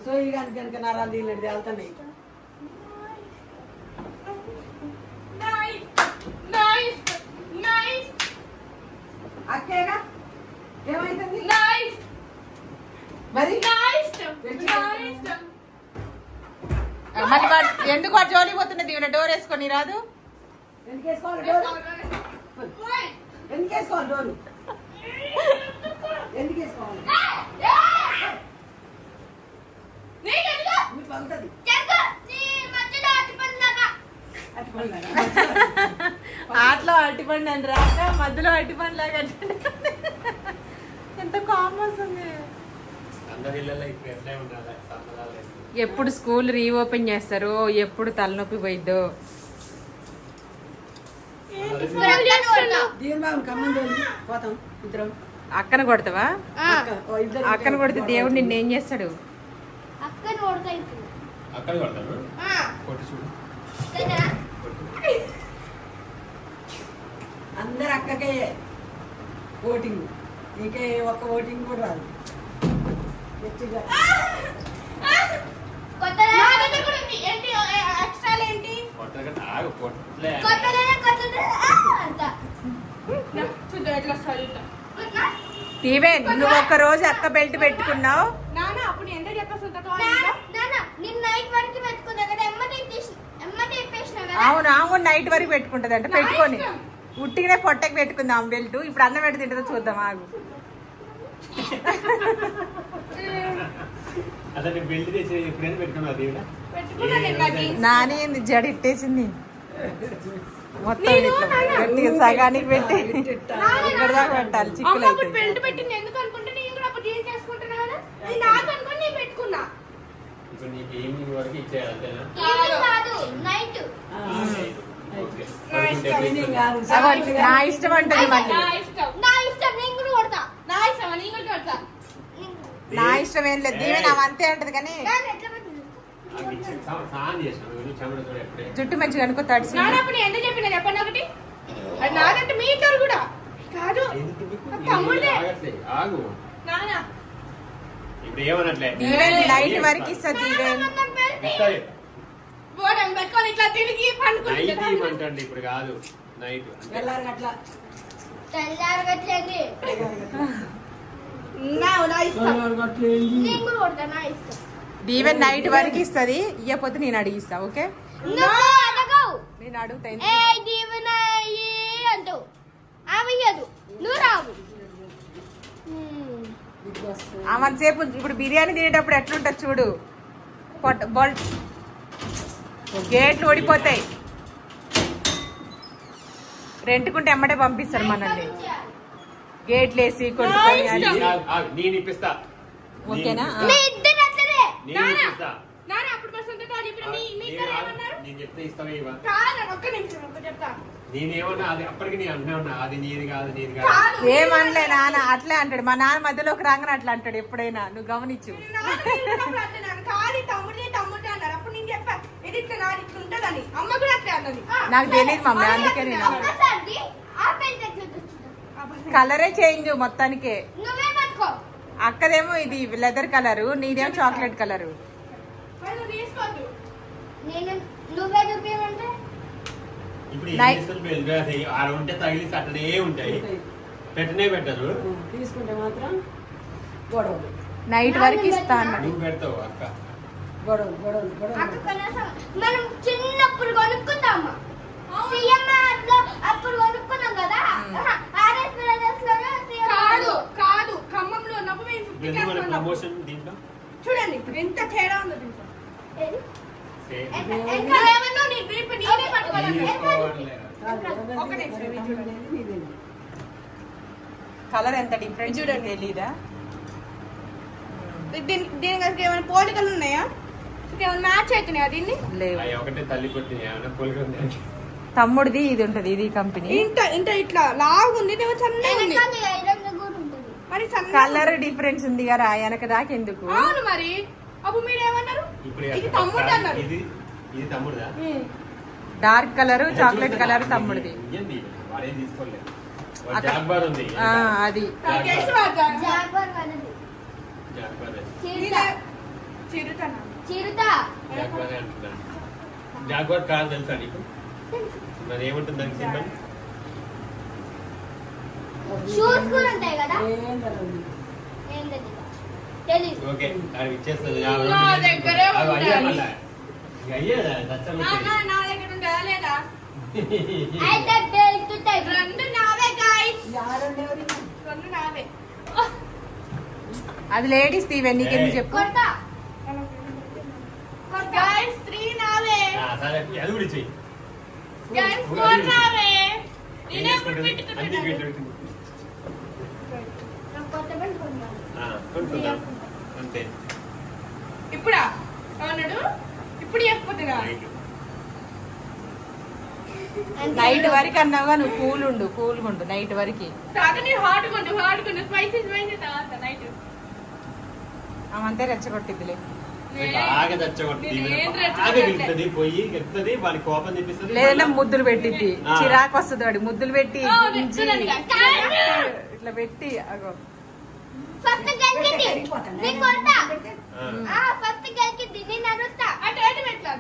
సోయిగానికి కనుక నారా దీనిది వెళ్తున్నాయి. అక్కేగా ఏమైతుంది మరి మళ్ళీ ఎందుకు వాడు జోలికి పోతున్నది? ఈవిడ డోర్ వేసుకొని రాదు. ఎందుకు వేసుకోవాలి డోరు? ఎందుకు వేసుకోవాలి డోరు? ఎందుకు వేసుకోవాలి? పలుతుంది ఆటలో అరటిపండు అని రాక మధ్యలో అరటిపండు లాగా ఎంత కామర్స్ ఉంది. ఎప్పుడు స్కూల్ రీఓపెన్ చేస్తారో, ఎప్పుడు తలనొప్పి పోయిద్దో. అక్కన కొడతావా? అక్కన కొడితే దేవుడు నిన్నేం చేస్తాడు? అందరు అక్కకే ఓటింగ్, నీకే ఒక్క ఓటింగ్ కూడా రాదు. దీవెన్, నువ్వు ఒక్క రోజు అక్క బెల్ట్ పెట్టుకున్నావు. అవును, ఆమె నైట్ వరకు పెట్టుకుంటది అంట. పెట్టుకొని ఉట్టిగానే పొట్టకి పెట్టుకుందాం బెల్ట్. ఇప్పుడు అన్నం పెట్టి తింటుందో చూద్దాం, ఆగు. నాని జడ ఇట్టేసింది మొత్తం. గట్టిగా సగానికి పెట్టి ఇక్కడ దాకా పెట్టాలి. చిక్కులు నా ఇష్టం అంటది మళ్ళీ. నా ఇష్టం ఏం లేదు దీవెన, అంతే అంటది. కానీ జుట్టు మంచిగా అనుకో తడిసి. నైట్ వరకు ఇస్తుంది ఇప్పుడు కాదు, నైట్ దీవెన్ నైట్ వరకు ఇస్తుంది. ఇయ్యపోతే నేను అడిగిస్తా. ఓకే, నేను అడుగుతా. సేపు ఇప్పుడు బిర్యానీ తినేటప్పుడు ఎట్లుంటది చూడు, గేట్లు ఓడిపోతాయి. రెంట్కుంటే ఎమ్మటే పంపిస్తారు మనల్ని. గేట్లు వేసి కొట్టుకొని. ఓకేనా? ఏమనలే నాన్న, అట్లే అంటాడు. మా నాన్న మధ్యలోకి రాగానే అట్లా అంటాడు ఎప్పుడైనా, నువ్వు గమనించు. నాకు తెలియదు మమ్మీ, అందుకే నేను కలరే చేంజ్ మొత్తానికే. అక్కదేమో ఇది లెదర్ కలరు, నీదేమో చాక్లెట్ కలరు. నైట్ వరకు ఇస్తా అన్నాడు. మనం చిన్నప్పుడు కొనుక్కుందామా, అప్పుడు కొనుక్కున్నాం కదా. కాదు, ఖమ్మంలో చూడండి ఎంత తేడా ఉందో దీంట్లో. కలర్ ఎంత డిఫరెంట్ చూడండి, తెలీదా? దీనికి ఏమైనా పోలికలు ఉన్నాయా? ఏమైనా మ్యాచ్ అవుతున్నాయా? దీన్ని తమ్ముడిది ఇది ఉంటది, ఇది కంపెనీ. ఇంత ఇట్లా లాగుంది, కలర్ డిఫరెన్స్ ఉంది కదా వెనక దాకా ఎందుకు? అవును మరి. అప్పుడు మీరేమన్నారు? ఇప్పుడు ఇది తమ్ముడు అన్నారు. ఇది తమ్ముడుదా? డార్క్ కలర్ చాక్లెట్ కలర్ తమ్ముడిది. ఇయ్యండి, వాడేం తీసుకోలేదు. జాగ్వార్ ఉంది. అది జాగ్వార్ కాదు. చిరుత. జాగ్వార్ అంటున్నా. జాగ్వార్ కాదు తెలుసా నీకు? మరి ఏముంటుంది దానికి సింబల్? షూస్ కూడా ఉంటాయి కదా. ఓకే, అది ఇచ్చేస్తుంది. నా దగ్గరే ఉంటాయి. అయ్యేదా దచ్చలు నా దగ్గర ఉంటాయా లేదా? అయితే బెల్ట్ టైప్ రెండు నావే గాయ్స్. రెండు నావే. అది లేడీస్ తీవే, నీకెందుకు చెప్పు. కొడతా గాయ్స్ 3 నావే. సరే అది కూడా చెయ్యి. గాయ్స్ 4 నావే. నేనే ఇప్పుడు పెట్టుకుంటాను. నా కొత్త బెల్ట్ కొన్నాను. అంతే. ఇప్పుడా అవునాడు? ఇప్పుడు చెప్పొద్దుగా. నైట్ వరకు అన్నావుగా, నువ్వు కూల్ ఉండు నైట్ వరకు. తాత నీ హాట్ కొండు స్పైసీ తాత నైట్. అవంతే రెచ్చగొట్టిద్దిలే. బాగా తెచ్చగొట్టుతుంది, పోయి ఎత్తుంది, వాడి కోపం తెప్పిస్తుంది. లేదంటే ముద్దులు పెట్టిద్ది, చిరాకు వస్తుంది వాడి. ముద్దులు పెట్టి ఇట్లా పెట్టి అగో ఫస్ట్ గెలికింది నేను కొడతా. ఫస్ట్ గెలికింది నేను అరుస్తా. అటు అటు పెట్టు.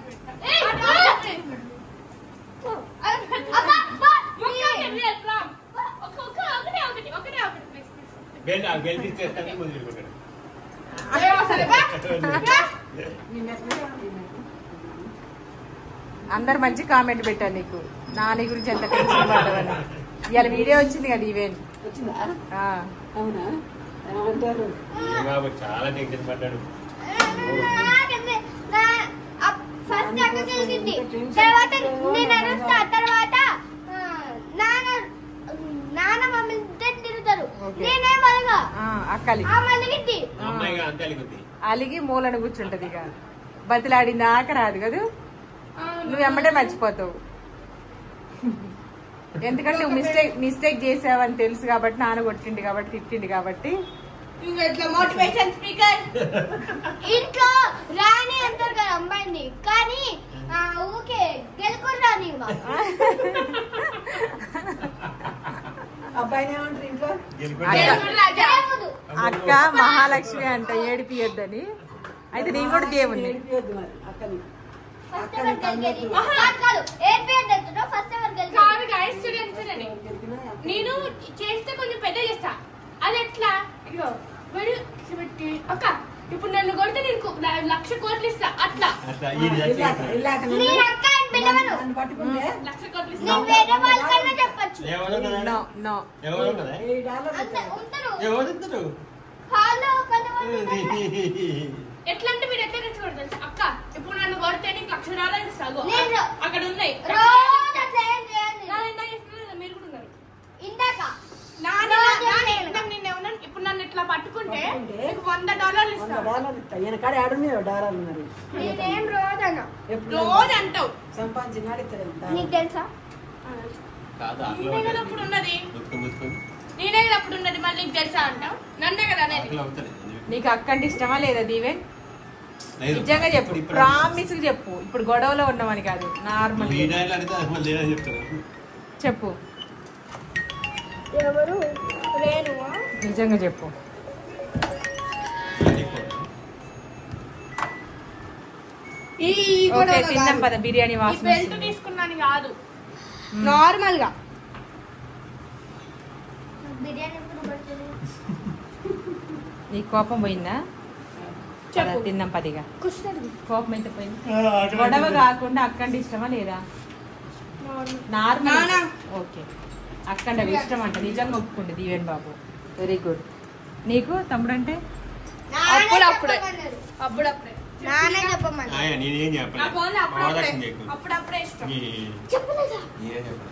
అందరు మంచి కామెంట్ పెట్టారు నీకు, నాని గురించి ఎంత టెన్షన్ పడ్డావని. ఇవాళ వీడియో వచ్చింది కదా ఈవెంట్. చాలా టెన్షన్ పడ్డాడు. ఫస్ట్ అక్క గెలిచింది, తర్వాత నేను అరుస్తా, తర్వాత నాన్న మమ్మీ తిరుగుతారు. నేనే మళ్ళా అలిగి మూలను కూర్చుంటది. ఇక బతిలాడింది ఆక రాదు కదా, నువ్వు ఎమ్మటే మర్చిపోతావు. ఎందుకంటే నువ్వు మిస్టేక్ చేసావని తెలుసు కాబట్టి, నాన్న కొట్టిండు కాబట్టి, తిట్టిండు కాబట్టి. మోటివేషన్ స్పీకర్ ఇంట్లో రాని అంటారు కదా అమ్మాయిని, కానీ ఊకే గెలుకొని రాని అబ్బాయినే ఉంటారు ఇంట్లో. అక్క మహాలక్ష్మి అంట ఏడిపియొద్దని. అయితే నేను కూడా దేవుణ్ణి. నేను చేస్తే కొంచెం పెద్ద చేస్తా. అది ఎట్లా? ఇదిగో పెట్టి అక్క ఇప్పుడు నన్ను కొడితే నీకు 1,00,000 కోట్లు ఇస్తా. అట్లా ఎట్లా అంటే మీరు ఎట్లా తెచ్చుకోవడం తెలుసు అక్క. ఇప్పుడు నన్ను కొడితే నీకు $1,00,000 ఇస్తాను. అక్కడ ఉన్నాయి. మీరు కూడా ఉన్నారు. ఇందాక ఇప్పుడు నన్ను ఇట్లా పట్టుకుంటే $100 ఇస్తాను. వెనకాడ $100 ఉన్నారు. నేనేం రోజు అంటావు సంపాదించినాడు ఇస్తాడు. నీకు తెలుసా? నేనే కదా అప్పుడు ఉన్నది. నేనే కదా అప్పుడు ఉన్నది. మళ్ళీ నీకు తెలుసా అంటావు. నన్నే కదా అనేది. నీకు అక్క అంటే ఇష్టమా లేదా దీవెన్? నిజంగా చెప్పు, ప్రామిస్ చెప్పు. ఇప్పుడు గొడవలో ఉన్నామని కాదు, నార్మల్ చెప్పు. ఎవరు? రేణువా? నిజంగా చెప్పు. తిన్నాం పద, బిర్యానీ వాసన. బెల్ట్ తీసుకున్నాను కాదు, నార్మల్ గా. నీ కోపం పోయిందా? తిన్నాం పదిగా. కోపం అయితే పోయింది. గొడవ కాకుండా అక్కండి ఇష్టమా లేదా? నార్మల్. ఓకే, అక్కండి అవి ఇష్టం అంట. నిజంగా ఒప్పుకోండి దీవెన్ బాబు. Very good. నీకు తమ్ముడు అంటే అప్పుడప్పుడే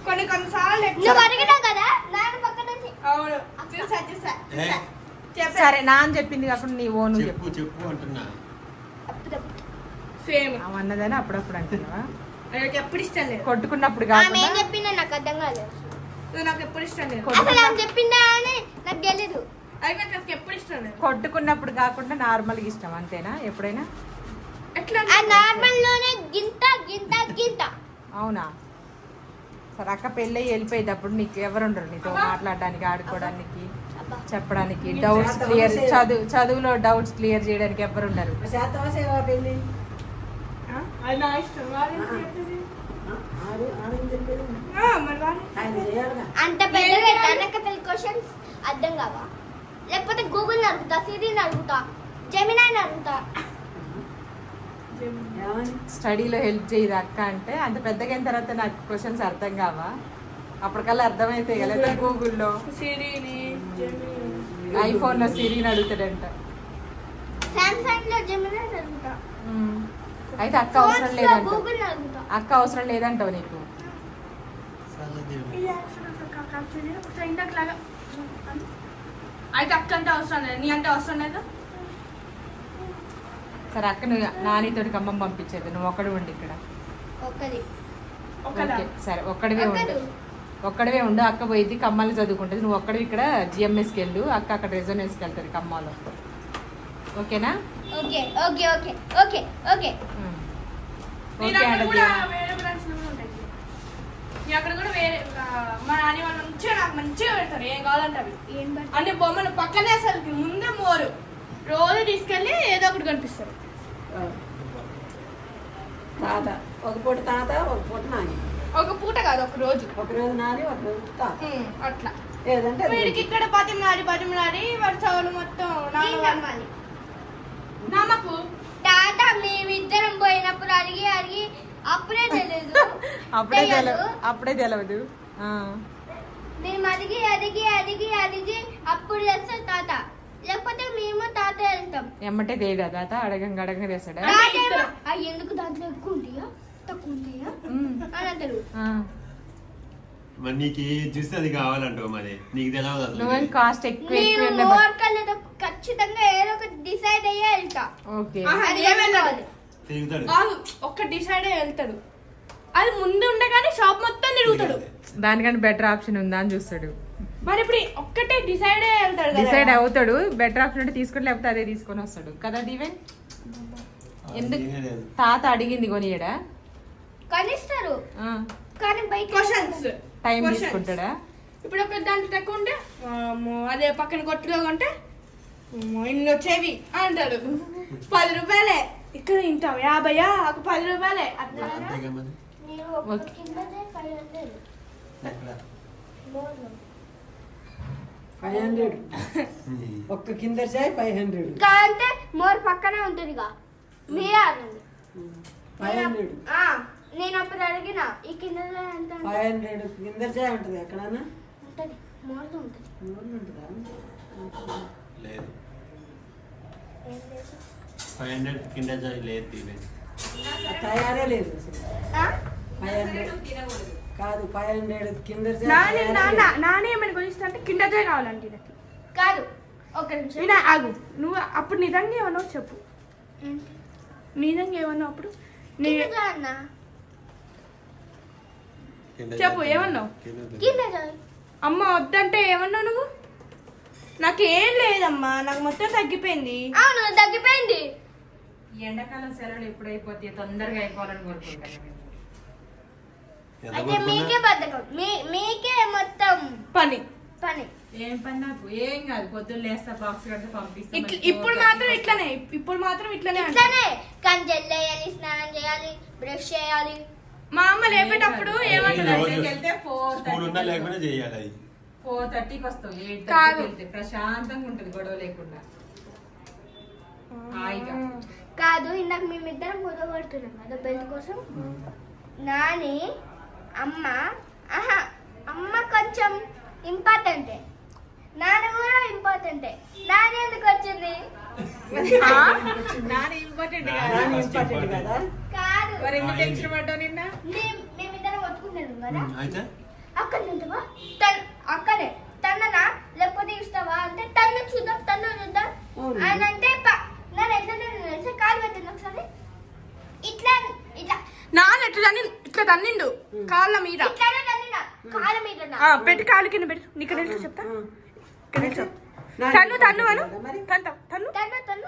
కొన్ని కొన్నిసార్లు సరే నాన్న చెప్పింది కాకుండా నీ ఓను చెప్పు. చెప్పు అంటున్నా. సేమ్ అన్నదని అప్పుడప్పుడు అంటున్నావా? ఎప్పుడు ఇష్టం లేదు. కొట్టుకున్నప్పుడు కాకుండా చెప్పిందా నాకు అర్థం కాలేదు. నాకు ఎప్పుడు ఇష్టం లేదు. అసలు చెప్పిందా అని నాకు తెలీదు. అది నాకు ఎప్పుడు ఇష్టం లేదు. కొట్టుకున్నప్పుడు కాకుండా నార్మల్ గా ఇష్టం అంతేనా? ఎప్పుడైనా ఎట్లా నార్మల్ లోనే గింత గింత గింత. అవునా? సరే అక్క పెళ్ళి వెళ్ళిపోయేది అప్పుడు నీకు ఎవరు ఉండరు నీతో మాట్లాడడానికి, ఆడుకోవడానికి, చెప్పడానికి, డౌట్స్ క్లియర్ చదువులో డౌట్స్ క్లియర్ చేయడానికి ఎవరు ఉండరు. అంత పెద్ద క్వశ్చన్స్ అర్థం కావా? లేకపోతే గూగుల్ అడుగుతా, సిరిని అడుగుతా, జెమినాని అడుగుతా. స్టడీలో హెల్ప్ చేయదు అక్క అంటే అంత పెద్దగా అయిన తర్వాత నాకు క్వశ్చన్స్ అర్థం కావా? అప్పటికల్లా అర్థమైతే కదా. గూగుల్లో ఐఫోన్ లో సిరిని అడుగుతాడంట, సామ్సంగ్ లో జెమినాని అడుగుతా. అయితే అక్క అవసరం లేదంట, అక్క అవసరం లేదంటావు నీకు. అయితే అక్క అంటే అవసరం లేదు, నీ అంటే అవసరం లేదు. సరే అక్క నువ్వు నానితోటి ఖమ్మం పంపించేది, నువ్వు ఒక్కడే ఉండి ఇక్కడ. ఓకే సరే ఒక్కడివే ఉండు. అక్క పోయింది ఖమ్మాలు చదువుకుంటుంది, నువ్వు ఒక్కడివి ఇక్కడ జిఎంఎస్కి వెళ్ళు. అక్క అక్కడ రెజోనెన్స్కి వెళ్తుంది ఖమ్మాలో. ఓకేనా? Okay okay okay okay okay. అక్కడ కూడా వేరే మా నాని వాళ్ళు మంచిగా నాకు మంచిగా పెడతారు, ఏం కావాలంటే అవి. అంటే బొమ్మలు పక్కనే అసలు ముందే మోరు రోజు తీసుకెళ్ళి ఏదో ఒకటి కనిపిస్తారు. తాత ఒక పూట తాత ఒక పూట నాని. ఒక పూట కాదు, ఒక రోజు నాని ఒక రోజు తాత. అట్లా ఏదంటే వీడికి ఇక్కడ బతిమలాడి వాడి చదువులు మొత్తం నమ్మకు. తాత మేమిద్దరం పోయినప్పుడు అడిగి అడిగి అప్పుడే తెలియదు అప్పుడే తెలియదు. మేము అడిగి అడిగి అడిగి అడిగి అప్పుడు చేస్తే తాత, లేకపోతే మేము తాత వెళ్తాం. ఎమ్మటే తేడా తాత అడగంగా తెస్తాడా? ఎందుకు దాంట్లో ఎక్కువ ఉంటాయా తక్కువ ఉంటాయా అని అంటారు. మరి నీకు చూస్తే అది కావాలంటావు, మరి నీకు తెలియదు. నువ్వేం కాస్ట్ ఎక్కువ ఖచ్చితంగా ఏదో ఒక డిసైడ్ అయ్యే వెళ్తా. ఓకే ఒక్క డిసైడ్ అయ్యి వెళ్తాడు, అది ముందు ఉండగానే షాప్ మొత్తం తిరుగుతాడు. దానికంటే బెటర్ ఆప్షన్ ఉందా అని చూస్తాడు. మరి ఇప్పుడు ఒక్కటే డిసైడ్ అయ్యి వెళ్తాడు, డిసైడ్ అవుతాడు. బెటర్ ఆప్షన్ అంటే తీసుకొని లేకపోతే అదే తీసుకొని వస్తాడు కదా. దీవెన్ ఎందుకు తాత అడిగింది కొనియడా? కనిస్తారు కానీ బైక్ టైం తీసుకుంటాడా? ఇప్పుడు ఒక దాంట్లో తక్కువ ఉంటే అదే పక్కన కొట్టులో ఉంటే ఇన్ని వచ్చేవి అంటాడు. 10 రూపాయలే ఇక్కడ తింటాం, 50 ఒక 10 రూపాయలే. ఒక్క కింద చాయ్ 500. అంటే మోర్ పక్కనే ఉంటుంది మీరే అనండి. 500 నేను అప్పుడు అడిగిన ఈ కింద 500 కింద చాయ్ ఉంటుంది ఎక్కడన్నా ఉంటుంది, మోర్లో ఉంటుంది. మోర్లో ఉంటుందా? లేదు 500 కింద చాయ్ లేదు, తయారే లేదు అసలు. 500 కాదు 500 కింద నాని ఏమైనా కొనిస్తా అంటే కింద చాయ్ కావాలంటే నాకు కాదు. ఒక నిమిషం ఆగు, నువ్వు అప్పుడు నిజంగా ఏమన్నావు చెప్పు. నిజంగా ఏమన్నావు అప్పుడు? చెప్పు ఏమన్నావు? అమ్మ వద్దంటే ఏమన్నావు నువ్వు? నాకేం లేదమ్మా, నాకు మొత్తం తగ్గిపోయింది. అవును తగ్గిపోయింది. ఎండాకాలం సెలవులు ఎప్పుడైపోతాయి తొందరగా అయిపోవాలని కోరుకుంటాను. అయితే మీకే బద్దకం, మీకే మొత్తం పని. ఏం పని నాకు? ఏం కాదు, పొద్దున్న లేస్తా బాక్స్ కడితే పంపిస్తా. ఇప్పుడు మాత్రం ఇట్లనే కానీ జల్లేయాలి, స్నానం చేయాలి, బ్రష్ చేయాలి. మా అమ్మ లేపేటప్పుడు ఏమంటే 4:30 4:30కి వస్తావు, 8:30కి వెళ్తే ప్రశాంతంగా ఉంటుంది, గొడవ లేకుండా హాయిగా. కాదు ఇందాక మేమిద్దరం గొడవ పడుతున్నాం కదా బెల్ట్ కోసం. నాని అమ్మ కొంచెం ఇంపార్టెంటే, నాన్న కూడా ఇంపార్టెంటే. నాని ఎందుకు వచ్చింది? నాని ఇంపార్టెంట్ కదా. కాదు మరి ఎందుకు టెన్షన్ పడ్డావు నిన్న? మేమిద్దరం కొట్టుకుంటున్నాం కదా. అక్కడ నుంచవా అక్కడే తన్ననా లేకపోతే ఇస్తావా అంటే తన్ను చూద్దాం ఆయన అంటే నన్ను ఎట్లా తెలిసే కాలు పెట్టింది ఒకసారి ఇట్లా ఇట్లా నాన్న ఇట్లా తన్నిండు కాళ్ళ మీద కాళ్ళ మీద పెట్టి కాలు కింద పెట్టి నీకు చెప్తా తను తను అను తను తను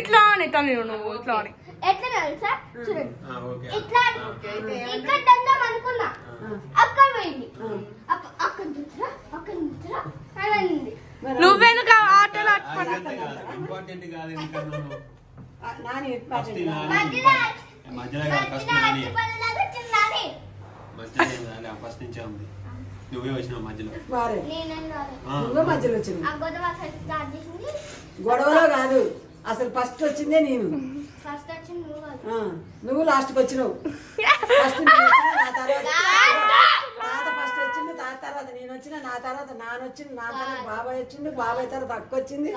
ఇట్లా అని తను నువ్వు ఇట్లా అని ఎట్లా తెలుసా చూడండి ఇట్లా ఇక్కడ దండం అనుకున్నా అక్క పోయింది అక్క చూసారా అని అనింది నువ్వెందుకు ఆటలు ఇంపార్టెంట్ కాదు నాని ఫస్ట్ నుంచే ఉంది నువ్వే వచ్చినావు మధ్యలో నువ్వే మధ్యలో వచ్చింది గొడవలో కాదు అసలు ఫస్ట్ వచ్చిందే నేను నువ్వు లాస్ట్కి వచ్చినావు ఫస్ట్ తాత ఫస్ట్ వచ్చింది తాత తర్వాత నేను వచ్చిన నా తర్వాత నాన్న వచ్చింది నా తర్వాత బాబాయ్ వచ్చింది బాబాయ్ తర్వాత అక్క వచ్చింది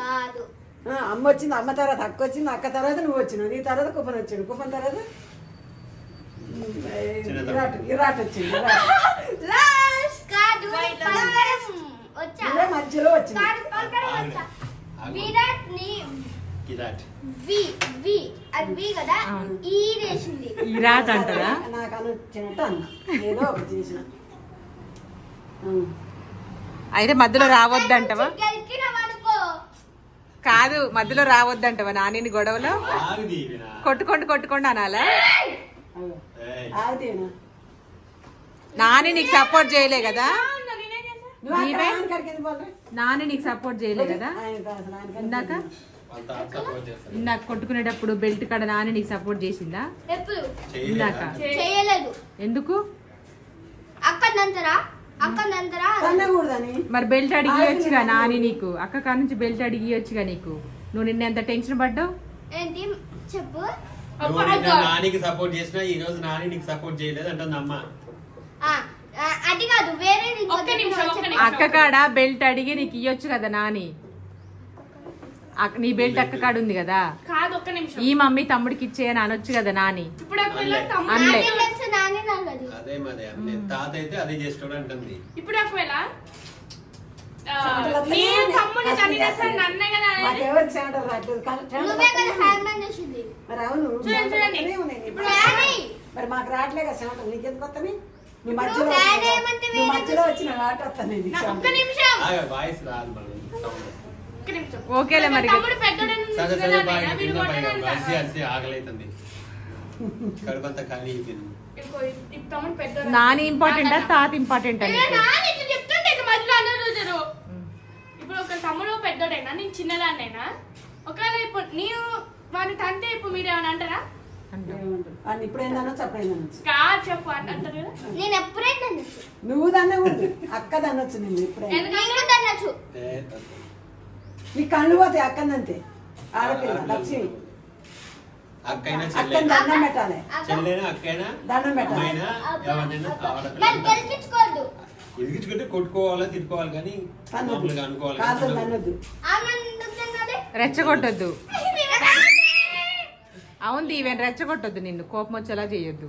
అమ్మ వచ్చింది అమ్మ తర్వాత అక్క వచ్చింది అక్క తర్వాత నువ్వు వచ్చినావు నీ తర్వాత కుప్పన్ వచ్చాడు కుప్పన్ తర్వాత విరాట్ వచ్చింది మధ్యలో వచ్చింది విరాట్ అంటారా నాకు అని వచ్చినట్టు అన్న ఏదో ఒకటి చేసిన అయితే మధ్యలో రావద్దంటవా కాదు మధ్యలో రావద్దంటవా నాని గొడవలో కొట్టుకోండి అనాలా నాని నీకు సపోర్ట్ చేయలే కదా నాని నీకు సపోర్ట్ చేయలే కదా ఇందాక కొట్టుకునేటప్పుడు బెల్ట్ కాడ నాని నీకు సపోర్ట్ చేసిందా ఇందాక చేయలేదు ఎందుకు అక్కడంతరా మరి బెల్ట్ అడిగియొచ్చుగా నాని నీకు అక్క కాడ నుంచి బెల్ట్ అడిగియొచ్చుగా నీకు నువ్వు నిన్న ఎంత టెన్షన్ పడ్డావు ఏంటి చెప్పు నానికి సపోర్ట్ చేసినా ఈ రోజు నాని నీకు సపోర్ట్ చేయలేదు అంటుంది అమ్మ అది కాదు వేరే అక్క కాడ బెల్ట్ అడిగి నీకు ఇయ్యొచ్చు కదా నాని నీ బెల్ట్ అక్క కాడ ఉంది కదా ఈ మమ్మీ తమ్ముడికి ఇచ్చేయని అనొచ్చు కదా నాని అదే తాత అయితే అదే చేస్తాడు అంటుంది ఇప్పుడు ఒకవేళ మరి మాకు రావట్లే కదా చెమటలు నీకెందుకు వస్తాయి మధ్యలో వచ్చిన ఆట వస్తాను ఓకేలే మరి ఆకలైతుంది కడుపంతా ఖాళీ అయిపోయింది నాని ఇంపార్టెంటా తాత ఇంపార్టెంట్ అని ఇప్పుడు ఒక తమ్ముడు పెద్దోడైనా నేను చిన్నదాన్నైనా ఒకవేళ ఇప్పుడు నీవు వాని తంతే ఇప్పుడు మీరు ఏమైనా అంటారా ఇప్పుడు ఏందన్నా చెప్పలేదు చెప్పు అంటారు కదా నేను ఎప్పుడైనా నువ్వు దాన్నే ఉంది అక్క దన్నొచ్చు నేను ఎప్పుడైనా నీ కళ్ళు పోతాయి అక్కనంతే ఆడపిల్ల లక్ష్మి అక్కైనా అక్కని దండం పెట్టాలి చెల్లెనా అక్కైనా దండం పెట్టాలి ఎదిగించుకుంటే కొట్టుకోవాలా తిట్టుకోవాలి కానీ మామూలుగా అనుకోవాలి రెచ్చగొట్టొద్దు అవును ఈవెన్ రెచ్చగొట్టొద్దు నిన్ను కోపం వచ్చేలా చేయొద్దు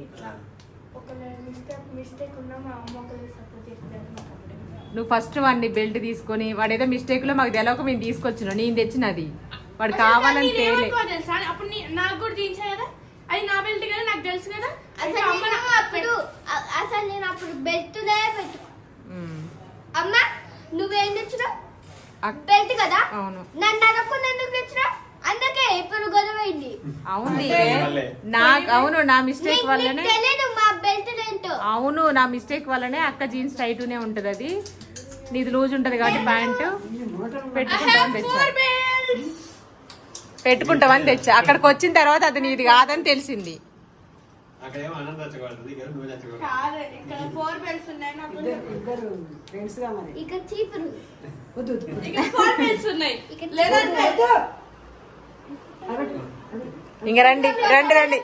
నువ్వు ఫస్ట్ వాడిని బెల్ట్ తీసుకొని వాడేదో మిస్టేక్ లో మాకు తెలవక మేము తీసుకొచ్చినాం నేను తెచ్చినది వాడు కావాలని తేలే అప్పుడు నాకు కూడా తీయించా కదా అది నా బెల్ట్ కదా నాకు తెలుసు కదా అసలు నేను అప్పుడు బెల్ట్ పెట్టు అమ్మా నువ్వేం తెచ్చినావు బెల్ట్ కదా అవును నన్ను అనకుండా ఎందుకు తెచ్చినా అందుకే ఇప్పుడు గొడవైంది అవును నా మిస్టేక్ వల్లనే తెలియదు మా బెల్ట్ ఏంటో అవును నా మిస్టేక్ వల్లనే అక్క జీన్స్ టైట్నే ఉంటది అది నీది లూజ్ ఉంటది కాబట్టి ప్యాంటు పెట్టుకుంటావని తెచ్చా అక్కడికి వచ్చిన తర్వాత అది నీది కాదని తెలిసింది ఇంక రండి రండి రండి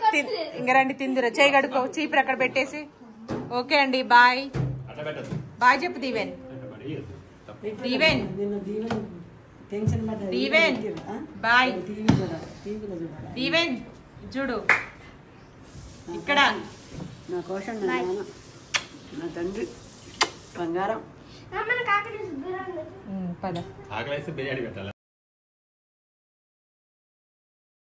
ఇంక రండి తిందురా చేయి కడుకో చీపురు అక్కడ పెట్టేసి ఓకే అండి బాయ్ బాయ్ చెప్పు దీవెన్ దీవెన్ దీవెన్ బాయ్ దీవెన్ చూడు ఇక్కడ నా కోసం నా తండ్రి బంగారం ఆకలి బిర్యానీ పెట్టాలి